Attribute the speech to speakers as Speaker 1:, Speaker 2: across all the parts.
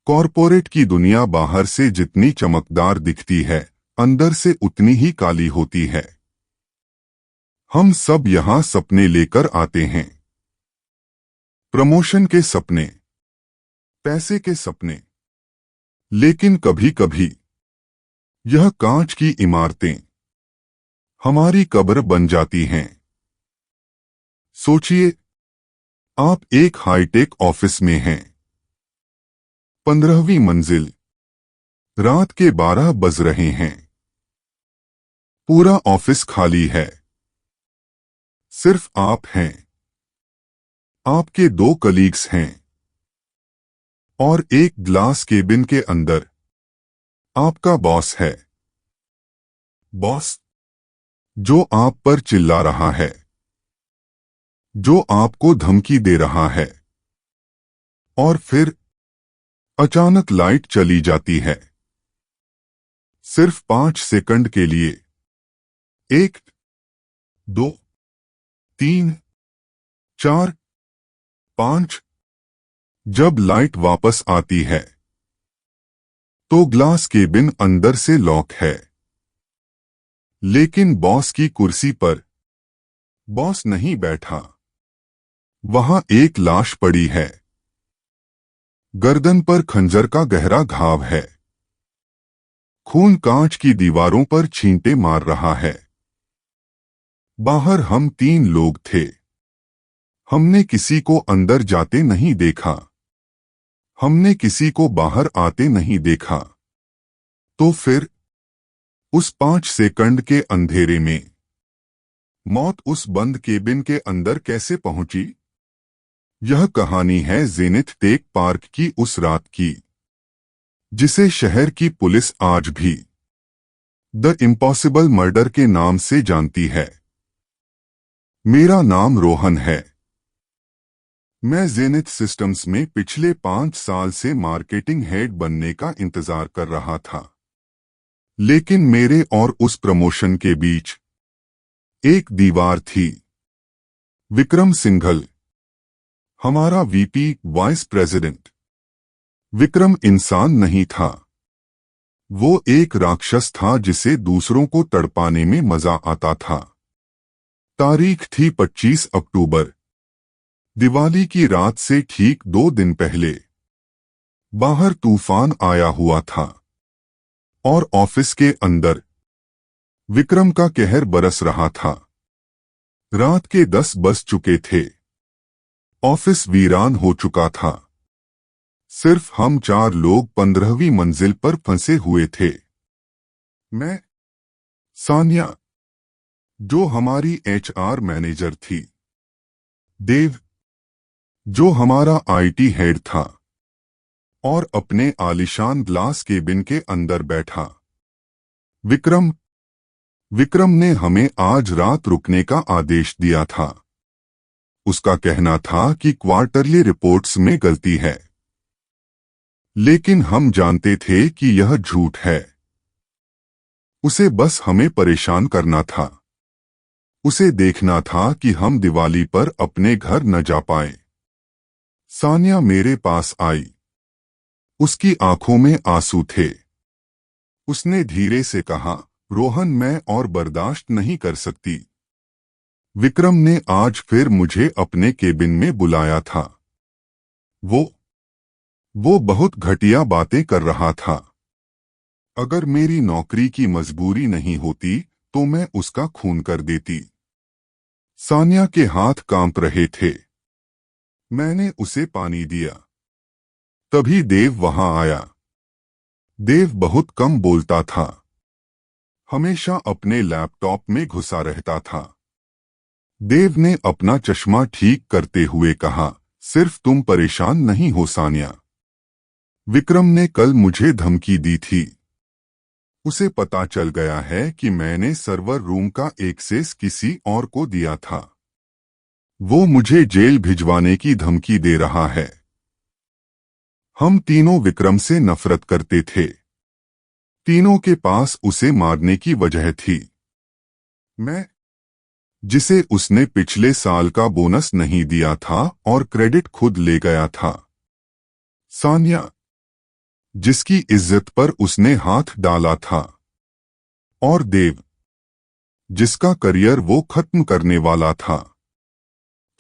Speaker 1: Corporate की दुनिया बाहर से जितनी चमकदार दिखती है, अंदर से उतनी ही काली होती है। हम सब यहाँ सपने लेकर आते हैं। प्रमोशन के सपने, पैसे के सपने। लेकिन कभी कभी यह कांच की इमारतें हमारी कब्र बन जाती हैं। सोचिए, आप एक हाईटेक ऑफिस में हैं। 15वीं मंजिल, रात के 12 बज रहे हैं। पूरा ऑफिस खाली है। सिर्फ आप हैं, आपके 2 कलीग्स हैं और एक ग्लास केबिन के अंदर आपका बॉस है। बॉस जो आप पर चिल्ला रहा है, जो आपको धमकी दे रहा है। और फिर अचानक लाइट चली जाती है। सिर्फ 5 सेकंड के लिए। 1, 2, 3, 4, 5। जब लाइट वापस आती है तो ग्लास केबिन अंदर से लॉक है। लेकिन बॉस की कुर्सी पर बॉस नहीं बैठा। वहां एक लाश पड़ी है। गर्दन पर खंजर का गहरा घाव है। खून कांच की दीवारों पर छींटे मार रहा है। बाहर हम 3 लोग थे। हमने किसी को अंदर जाते नहीं देखा। हमने किसी को बाहर आते नहीं देखा। तो फिर उस 5 सेकंड के अंधेरे में मौत उस बंद केबिन के अंदर कैसे पहुंची? यह कहानी है जेनिथ टेक पार्क की उस रात की, जिसे शहर की पुलिस आज भी द इम्पॉसिबल मर्डर के नाम से जानती है। मेरा नाम रोहन है। मैं जेनिथ सिस्टम्स में पिछले 5 साल से मार्केटिंग हेड बनने का इंतजार कर रहा था। लेकिन मेरे और उस प्रमोशन के बीच एक दीवार थी। विक्रम सिंघल, हमारा वीपी वाइस प्रेसिडेंट। विक्रम इंसान नहीं था। वो एक राक्षस था जिसे दूसरों को तड़पाने में मजा आता था। तारीख थी 25 अक्टूबर। दिवाली की रात से ठीक 2 दिन पहले। बाहर तूफान आया हुआ था और ऑफिस के अंदर विक्रम का कहर बरस रहा था। रात के 10 बज चुके थे। ऑफिस वीरान हो चुका था। सिर्फ हम 4 लोग 15वीं मंजिल पर फंसे हुए थे। मैं, सान्या, जो हमारी एचआर मैनेजर थी, देव, जो हमारा आईटी हेड था, और अपने आलीशान ग्लास केबिन के अंदर बैठा विक्रम। विक्रम ने हमें आज रात रुकने का आदेश दिया था। उसका कहना था कि क्वार्टरली रिपोर्ट्स में गलती है। लेकिन हम जानते थे कि यह झूठ है। उसे बस हमें परेशान करना था। उसे देखना था कि हम दिवाली पर अपने घर न जा पाए। सान्या मेरे पास आई। उसकी आंखों में आंसू थे। उसने धीरे से कहा, रोहन, मैं और बर्दाश्त नहीं कर सकती। विक्रम ने आज फिर मुझे अपने केबिन में बुलाया था। वो बहुत घटिया बातें कर रहा था। अगर मेरी नौकरी की मजबूरी नहीं होती तो मैं उसका खून कर देती। सान्या के हाथ कांप रहे थे। मैंने उसे पानी दिया। तभी देव वहां आया। देव बहुत कम बोलता था। हमेशा अपने लैपटॉप में घुसा रहता था। देव ने अपना चश्मा ठीक करते हुए कहा, सिर्फ तुम परेशान नहीं हो सान्या। विक्रम ने कल मुझे धमकी दी थी। उसे पता चल गया है कि मैंने सर्वर रूम का एक्सेस किसी और को दिया था। वो मुझे जेल भिजवाने की धमकी दे रहा है। हम तीनों विक्रम से नफरत करते थे। तीनों के पास उसे मारने की वजह थी। मैं, जिसे उसने पिछले साल का बोनस नहीं दिया था और क्रेडिट खुद ले गया था। सान्या, जिसकी इज्जत पर उसने हाथ डाला था, और देव, जिसका करियर वो खत्म करने वाला था।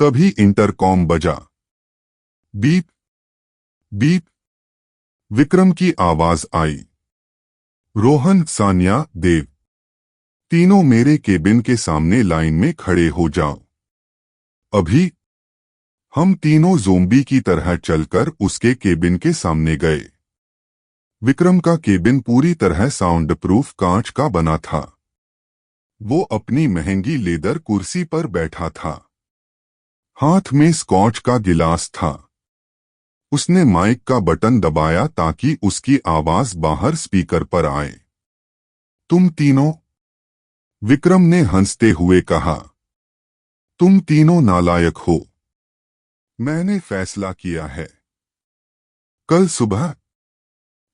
Speaker 1: तभी इंटरकॉम बजा। Beep beep. विक्रम की आवाज आई। रोहन, सान्या, देव, तीनों मेरे केबिन के सामने लाइन में खड़े हो जाओ। अभी। हम तीनों ज़ोंबी की तरह चलकर उसके केबिन के सामने गए। विक्रम का केबिन पूरी तरह साउंड प्रूफ कांच का बना था। वो अपनी महंगी लेदर कुर्सी पर बैठा था। हाथ में स्कॉच का गिलास था। उसने माइक का बटन दबाया ताकि उसकी आवाज बाहर स्पीकर पर आए। तुम तीनों, विक्रम ने हंसते हुए कहा, तुम तीनों नालायक हो। मैंने फैसला किया है। कल सुबह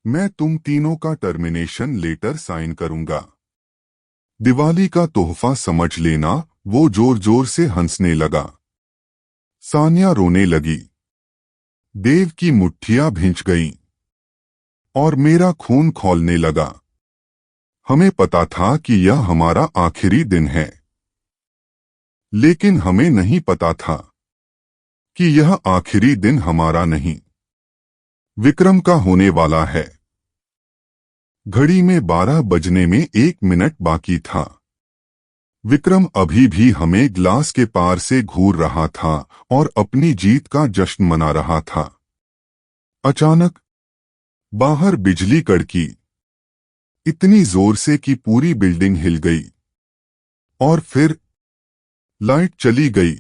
Speaker 1: मैं तुम तीनों का टर्मिनेशन लेटर साइन करूंगा। दिवाली का तोहफा समझ लेना। वो जोर जोर से हंसने लगा। सान्या रोने लगी। देव की मुट्ठियां भिंच गईं और मेरा खून खौलने लगा। हमें पता था कि यह हमारा आखिरी दिन है, लेकिन हमें नहीं पता था कि यह आखिरी दिन हमारा नहीं, विक्रम का होने वाला है। घड़ी में 12 बजने में 1 मिनट बाकी था। विक्रम अभी भी हमें ग्लास के पार से घूर रहा था और अपनी जीत का जश्न मना रहा था। अचानक बाहर बिजली कड़की, इतनी जोर से कि पूरी बिल्डिंग हिल गई। और फिर लाइट चली गई।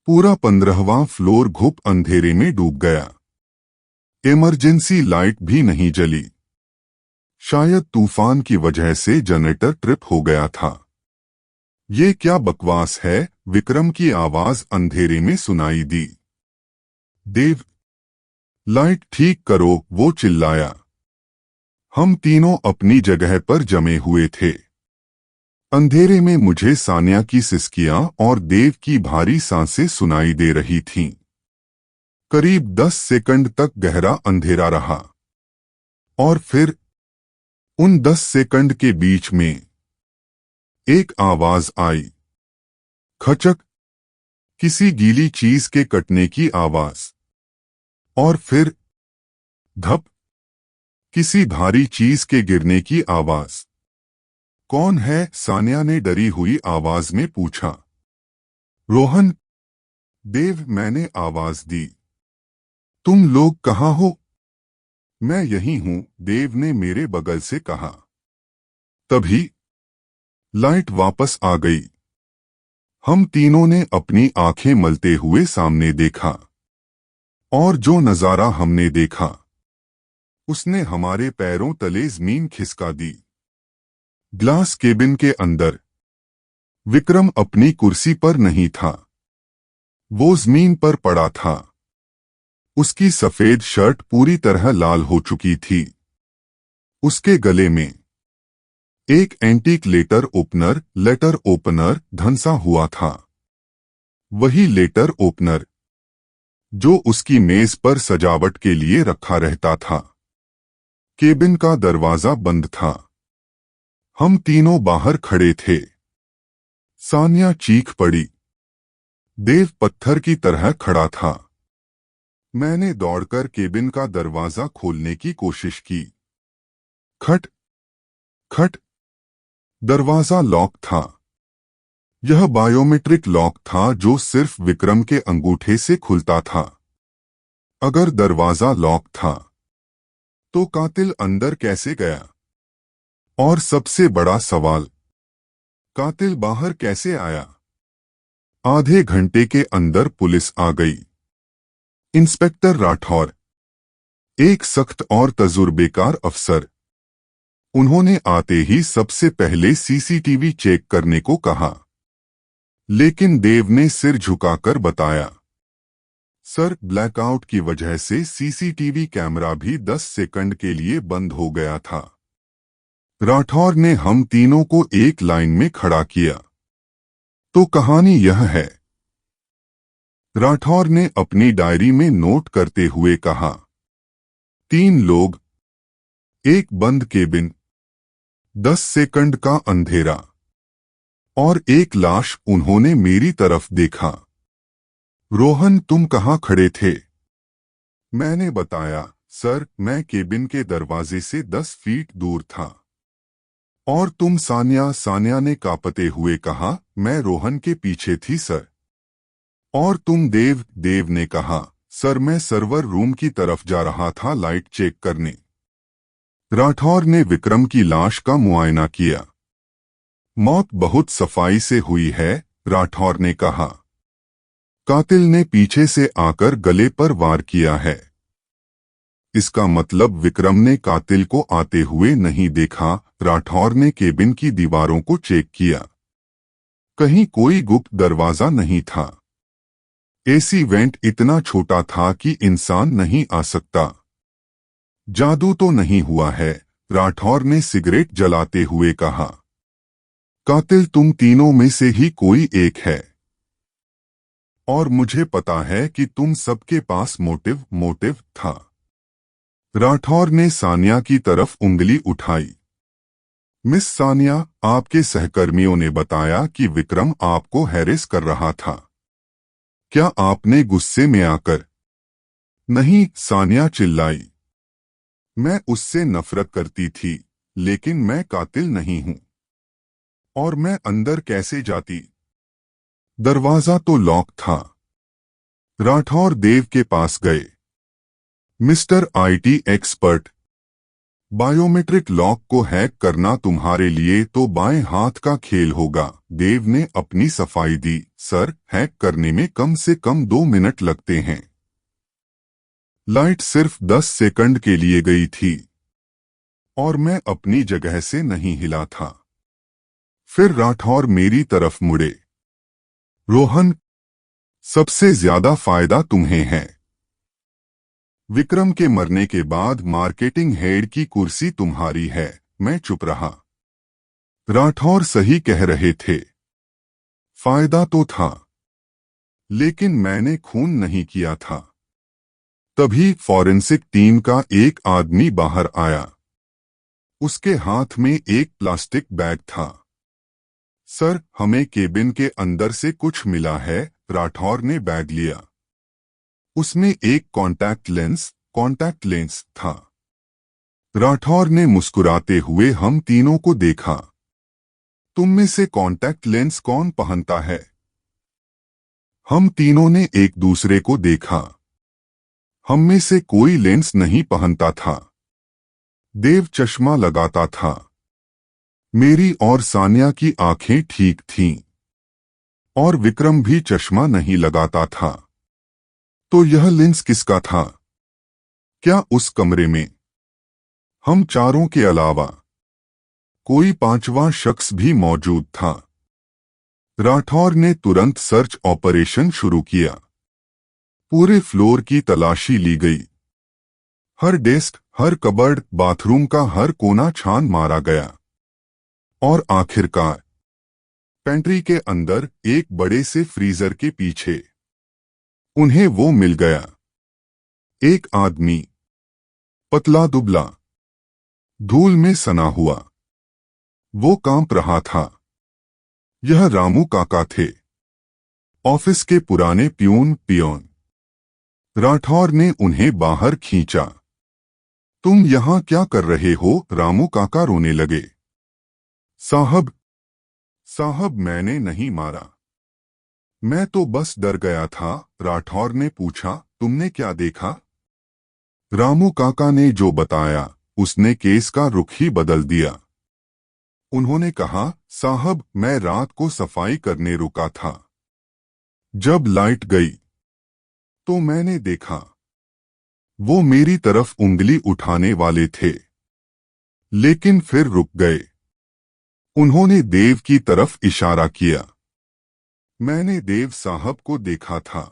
Speaker 1: पूरा 15वां फ्लोर घुप अंधेरे में डूब गया। इमरजेंसी लाइट भी नहीं जली। शायद तूफान की वजह से जनरेटर ट्रिप हो गया था। ये क्या बकवास है? विक्रम की आवाज अंधेरे में सुनाई दी। देव, लाइट ठीक करो, वो चिल्लाया। हम तीनों अपनी जगह पर जमे हुए थे। अंधेरे में मुझे सान्या की सिसकियां और देव की भारी सांसें सुनाई दे रही थीं। करीब 10 सेकंड तक गहरा अंधेरा रहा और फिर उन 10 सेकंड के बीच में एक आवाज आई। खचक, किसी गीली चीज के कटने की आवाज। और फिर धप, किसी भारी चीज के गिरने की आवाज। कौन है? सान्या ने डरी हुई आवाज में पूछा। रोहन, देव, मैंने आवाज दी। तुम लोग कहाँ हो? मैं यहीं हूं, देव ने मेरे बगल से कहा। तभी लाइट वापस आ गई। हम तीनों ने अपनी आंखें मलते हुए सामने देखा, और जो नजारा हमने देखा उसने हमारे पैरों तले जमीन खिसका दी। ग्लास केबिन के अंदर विक्रम अपनी कुर्सी पर नहीं था। वो जमीन पर पड़ा था। उसकी सफेद शर्ट पूरी तरह लाल हो चुकी थी। उसके गले में एक एंटीक लेटर ओपनर धंसा हुआ था। वही लेटर ओपनर जो उसकी मेज पर सजावट के लिए रखा रहता था। केबिन का दरवाजा बंद था। हम तीनों बाहर खड़े थे। सान्या चीख पड़ी। देव पत्थर की तरह खड़ा था। मैंने दौड़कर केबिन का दरवाजा खोलने की कोशिश की। खट खट। दरवाजा लॉक था। यह बायोमेट्रिक लॉक था जो सिर्फ विक्रम के अंगूठे से खुलता था। अगर दरवाजा लॉक था तो कातिल अंदर कैसे गया? और सबसे बड़ा सवाल, कातिल बाहर कैसे आया? आधे घंटे के अंदर पुलिस आ गई। इंस्पेक्टर राठौर, एक सख्त और तजुर्बेकार अफसर। उन्होंने आते ही सबसे पहले सीसीटीवी चेक करने को कहा, लेकिन देव ने सिर झुकाकर बताया, सर, ब्लैकआउट की वजह से सीसीटीवी कैमरा भी 10 सेकंड के लिए बंद हो गया था। राठौर ने हम तीनों को एक लाइन में खड़ा किया। तो कहानी यह है, राठौर ने अपनी डायरी में नोट करते हुए कहा। 3 लोग, एक बंद केबिन, 10 सेकंड का अंधेरा और एक लाश। उन्होंने मेरी तरफ देखा। रोहन, तुम कहाँ खड़े थे? मैंने बताया, सर, मैं केबिन के दरवाजे से 10 फीट दूर था। और तुम? सान्या ने कांपते हुए कहा, मैं रोहन के पीछे थी सर। और तुम? देव ने कहा, सर, मैं सर्वर रूम की तरफ जा रहा था लाइट चेक करने। राठौर ने विक्रम की लाश का मुआयना किया। मौत बहुत सफाई से हुई है, राठौर ने कहा। कातिल ने पीछे से आकर गले पर वार किया है। इसका मतलब विक्रम ने कातिल को आते हुए नहीं देखा। राठौर ने केबिन की दीवारों को चेक किया। कहीं कोई गुप्त दरवाजा नहीं था। एसी वेंट इतना छोटा था कि इंसान नहीं आ सकता। जादू तो नहीं हुआ है, राठौर ने सिगरेट जलाते हुए कहा। कातिल तुम तीनों में से ही कोई एक है। और मुझे पता है कि तुम सबके पास मोटिव था। राठौर ने सानिया की तरफ उंगली उठाई। मिस सानिया, आपके सहकर्मियों ने बताया कि विक्रम आपको हैरेस कर रहा था। क्या आपने गुस्से में आकर? नहीं, सानिया चिल्लाई। मैं उससे नफरत करती थी, लेकिन मैं कातिल नहीं हूं। और मैं अंदर कैसे जाती? दरवाजा तो लॉक था। राठौर देव के पास गए। Mister IT expert, biometric lock को हैक करना तुम्हारे लिए तो बाएं हाथ का खेल होगा। देव ने अपनी सफाई दी। सर, हैक करने में कम से कम 2 मिनट लगते हैं। लाइट सिर्फ 10 सेकंड के लिए गई थी और मैं अपनी जगह से नहीं हिला था। फिर राठौर मेरी तरफ मुड़े। रोहन, सबसे ज्यादा फायदा तुम्हें है। विक्रम के मरने के बाद मार्केटिंग हेड की कुर्सी तुम्हारी है। मैं चुप रहा। राठौर सही कह रहे थे। फायदा तो था, लेकिन मैंने खून नहीं किया था। तभी फॉरेंसिक टीम का एक आदमी बाहर आया। उसके हाथ में एक प्लास्टिक बैग था। सर, हमें केबिन के अंदर से कुछ मिला है। राठौर ने बैग लिया। उसमें एक कॉन्टैक्ट लेंस था। राठौर ने मुस्कुराते हुए हम तीनों को देखा। तुम में से कॉन्टैक्ट लेंस कौन पहनता है? हम तीनों ने एक दूसरे को देखा। हम में से कोई लेंस नहीं पहनता था। देव चश्मा लगाता था। मेरी और सानिया की आंखें ठीक थीं। और विक्रम भी चश्मा नहीं लगाता था। तो यह लेंस किसका था? क्या उस कमरे में हम चारों के अलावा कोई पांचवा शख्स भी मौजूद था? राठौर ने तुरंत सर्च ऑपरेशन शुरू किया। पूरे फ्लोर की तलाशी ली गई। हर डेस्क, हर कबर्ड, बाथरूम का हर कोना छान मारा गया। और आखिरकार पेंट्री के अंदर एक बड़े से फ्रीजर के पीछे उन्हें वो मिल गया। एक आदमी, पतला दुबला, धूल में सना हुआ। वो कांप रहा था। यह रामू काका थे, ऑफिस के पुराने पियोन। राठौर ने उन्हें बाहर खींचा। तुम यहां क्या कर रहे हो? रामू काका रोने लगे। साहब, मैंने नहीं मारा। मैं तो बस डर गया था। राठौर ने पूछा, तुमने क्या देखा? रामू काका ने जो बताया, उसने केस का रुख ही बदल दिया। उन्होंने कहा, साहब, मैं रात को सफाई करने रुका था। जब लाइट गई तो मैंने देखा वो मेरी तरफ उंगली उठाने वाले थे, लेकिन फिर रुक गए। उन्होंने देव की तरफ इशारा किया। मैंने देव साहब को देखा था।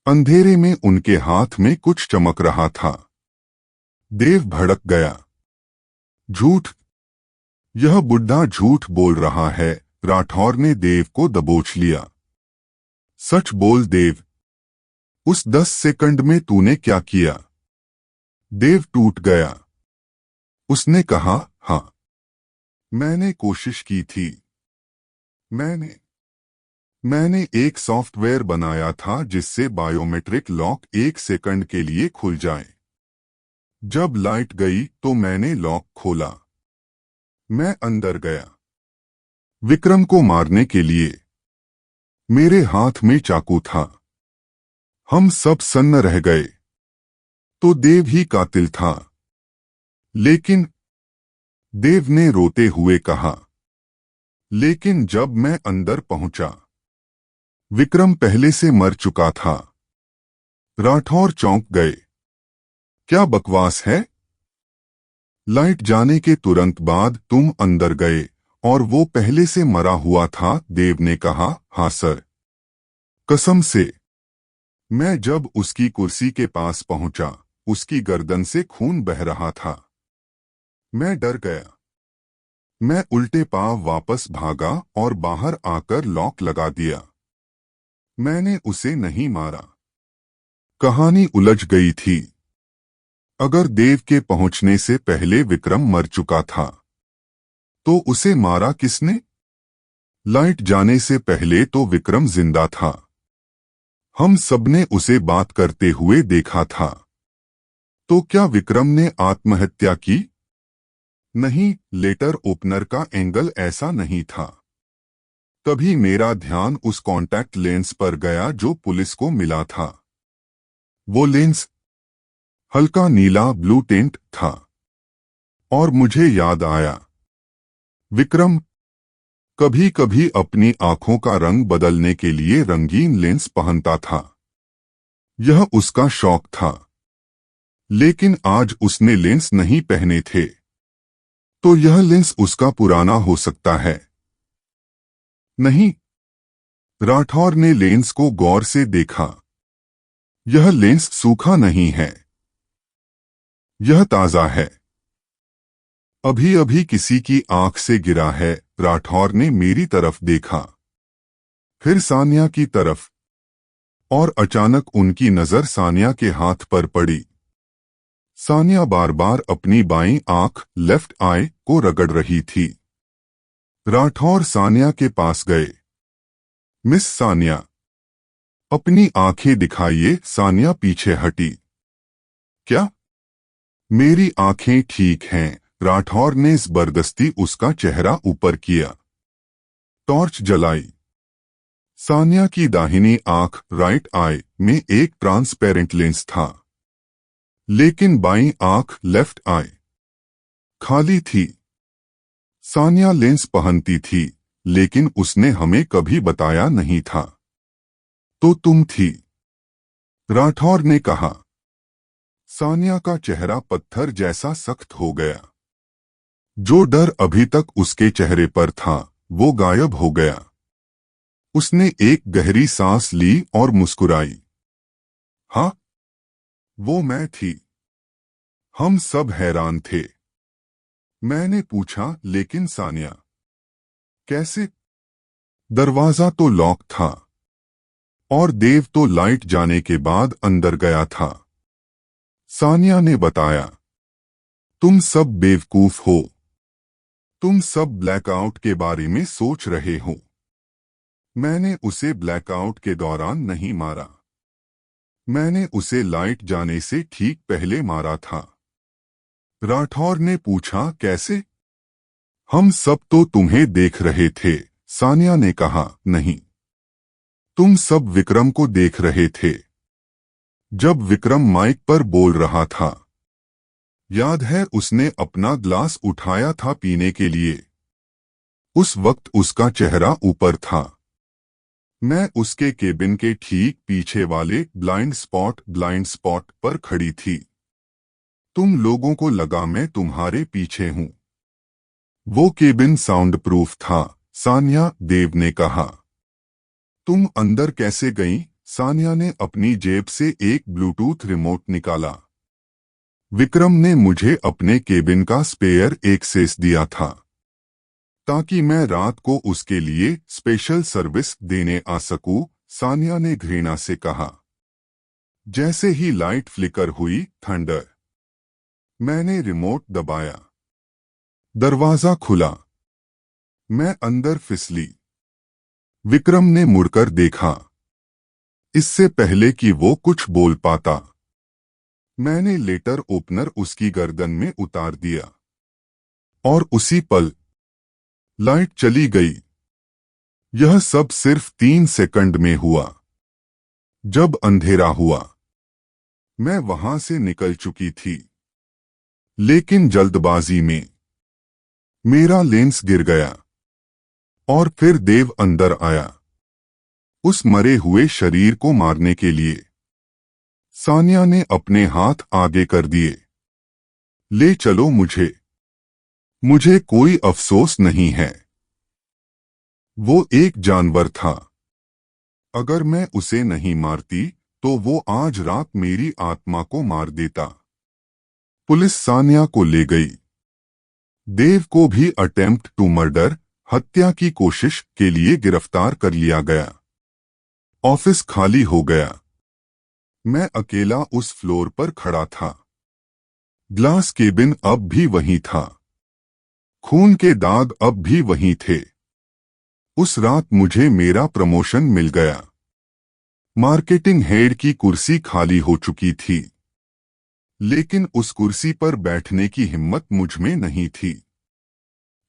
Speaker 1: अंधेरे में उनके हाथ में कुछ चमक रहा था। देव भड़क गया। झूठ, यह बुढ़ा झूठ बोल रहा है। राठौर ने देव को दबोच लिया। सच बोल देव, उस 10 सेकंड में तूने क्या किया? देव टूट गया। उसने कहा, हाँ, मैंने कोशिश की थी। मैंने मैंने एक सॉफ्टवेयर बनाया था जिससे बायोमेट्रिक लॉक 1 सेकंड के लिए खुल जाए। जब लाइट गई तो मैंने लॉक खोला। मैं अंदर गया विक्रम को मारने के लिए। मेरे हाथ में चाकू था। हम सब सन्न रह गए। तो देव ही कातिल था। लेकिन देव ने रोते हुए कहा, लेकिन जब मैं अंदर पहुंचा, विक्रम पहले से मर चुका था। राठौर चौंक गए। क्या बकवास है? लाइट जाने के तुरंत बाद तुम अंदर गए और वो पहले से मरा हुआ था, देव ने कहा। हाँ सर, कसम से। मैं जब उसकी कुर्सी के पास पहुंचा, उसकी गर्दन से खून बह रहा था। मैं डर गया। मैं उल्टे पांव वापस भागा और बाहर आकर लॉक लगा दिया। मैंने उसे नहीं मारा। कहानी उलझ गई थी। अगर देव के पहुंचने से पहले विक्रम मर चुका था, तो उसे मारा किसने? लाइट जाने से पहले तो विक्रम जिंदा था। हम सबने उसे बात करते हुए देखा था। तो क्या विक्रम ने आत्महत्या की? नहीं, लेटर ओपनर का एंगल ऐसा नहीं था। तभी मेरा ध्यान उस कॉन्टैक्ट लेंस पर गया जो पुलिस को मिला था। वो लेंस हल्का नीला ब्लू टिंट था। और मुझे याद आया, विक्रम कभी कभी अपनी आंखों का रंग बदलने के लिए रंगीन लेंस पहनता था। यह उसका शौक था। लेकिन आज उसने लेंस नहीं पहने थे। तो यह लेंस उसका पुराना हो सकता है। नहीं। राठौर ने लेंस को गौर से देखा। यह लेंस सूखा नहीं है। यह ताजा है। अभी अभी किसी की आंख से गिरा है। राठौर ने मेरी तरफ देखा, फिर सानिया की तरफ, और अचानक उनकी नजर सानिया के हाथ पर पड़ी। सानिया बार बार अपनी बाईं आंख लेफ्ट आई को रगड़ रही थी। राठौर सानिया के पास गए। मिस सानिया, अपनी आंखें दिखाइए। सानिया पीछे हटी। क्या? मेरी आंखें ठीक हैं। राठौर ने जबरदस्ती उसका चेहरा ऊपर किया। टॉर्च जलाई। सानिया की दाहिनी आंख राइट आई में एक ट्रांसपेरेंट लेंस था। लेकिन बाईं आंख लेफ्ट आई खाली थी। सानिया लेंस पहनती थी, लेकिन उसने हमें कभी बताया नहीं था। तो तुम थी? राठौर ने कहा। सानिया का चेहरा पत्थर जैसा सख्त हो गया। जो डर अभी तक उसके चेहरे पर था, वो गायब हो गया। उसने एक गहरी सांस ली और मुस्कुराई। हाँ, वो मैं थी। हम सब हैरान थे। मैंने पूछा, लेकिन सानिया, कैसे? दरवाजा तो लॉक था और देव तो लाइट जाने के बाद अंदर गया था। सानिया ने बताया। तुम सब बेवकूफ हो। तुम सब ब्लैकआउट के बारे में सोच रहे हो। मैंने उसे ब्लैकआउट के दौरान नहीं मारा। मैंने उसे लाइट जाने से ठीक पहले मारा था। राठौर ने पूछा, कैसे? हम सब तो तुम्हें देख रहे थे। सानिया ने कहा। नहीं, तुम सब विक्रम को देख रहे थे। जब विक्रम माइक पर बोल रहा था, याद है उसने अपना ग्लास उठाया था पीने के लिए। उस वक्त उसका चेहरा ऊपर था। मैं उसके केबिन के ठीक पीछे वाले ब्लाइंड स्पॉट पर खड़ी थी। तुम लोगों को लगा मैं तुम्हारे पीछे हूं। वो केबिन साउंड प्रूफ था, सानिया, देव ने कहा। तुम अंदर कैसे गईं? सानिया ने अपनी जेब से एक ब्लूटूथ रिमोट निकाला। विक्रम ने मुझे अपने केबिन का स्पेयर एक्सेस दिया था, ताकि मैं रात को उसके लिए स्पेशल सर्विस देने आ सकूं। सानिया ने घृणा से कहा। जैसे ही लाइट फ्लिकर हुई, थंडर मैंने रिमोट दबाया। दरवाजा खुला। मैं अंदर फिसली। विक्रम ने मुड़कर देखा। इससे पहले कि वो कुछ बोल पाता, मैंने लेटर ओपनर उसकी गर्दन में उतार दिया। और उसी पल लाइट चली गई। यह सब सिर्फ 3 सेकंड में हुआ। जब अंधेरा हुआ, मैं वहां से निकल चुकी थी। लेकिन जल्दबाजी में मेरा लेंस गिर गया। और फिर देव अंदर आया, उस मरे हुए शरीर को मारने के लिए। सानिया ने अपने हाथ आगे कर दिए। ले चलो मुझे। मुझे कोई अफसोस नहीं है। वो एक जानवर था। अगर मैं उसे नहीं मारती तो वो आज रात मेरी आत्मा को मार देता। पुलिस सानिया को ले गई। देव को भी अटेम्प्ट टू मर्डर, हत्या की कोशिश के लिए गिरफ्तार कर लिया गया। ऑफिस खाली हो गया। मैं अकेला उस फ्लोर पर खड़ा था। ग्लास केबिन अब भी वहीं था। खून के दाग अब भी वहीं थे। उस रात मुझे मेरा प्रमोशन मिल गया। मार्केटिंग हेड की कुर्सी खाली हो चुकी थी। लेकिन उस कुर्सी पर बैठने की हिम्मत मुझ में नहीं थी।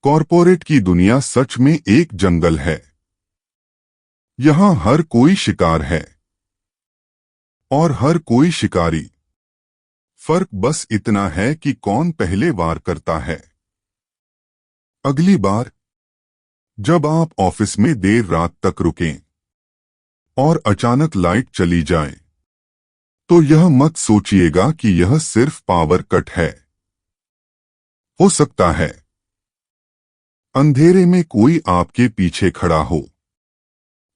Speaker 1: कॉरपोरेट की दुनिया सच में एक जंगल है। यहां हर कोई शिकार है और हर कोई शिकारी। फर्क बस इतना है कि कौन पहले वार करता है। अगली बार जब आप ऑफिस में देर रात तक रुकें और अचानक लाइट चली जाए, तो यह मत सोचिएगा कि यह सिर्फ पावर कट है। हो सकता है अंधेरे में कोई आपके पीछे खड़ा हो,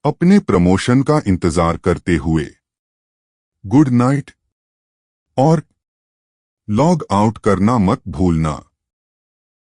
Speaker 1: अपने प्रमोशन का इंतजार करते हुए। गुड नाइट और लॉग आउट करना मत भूलना।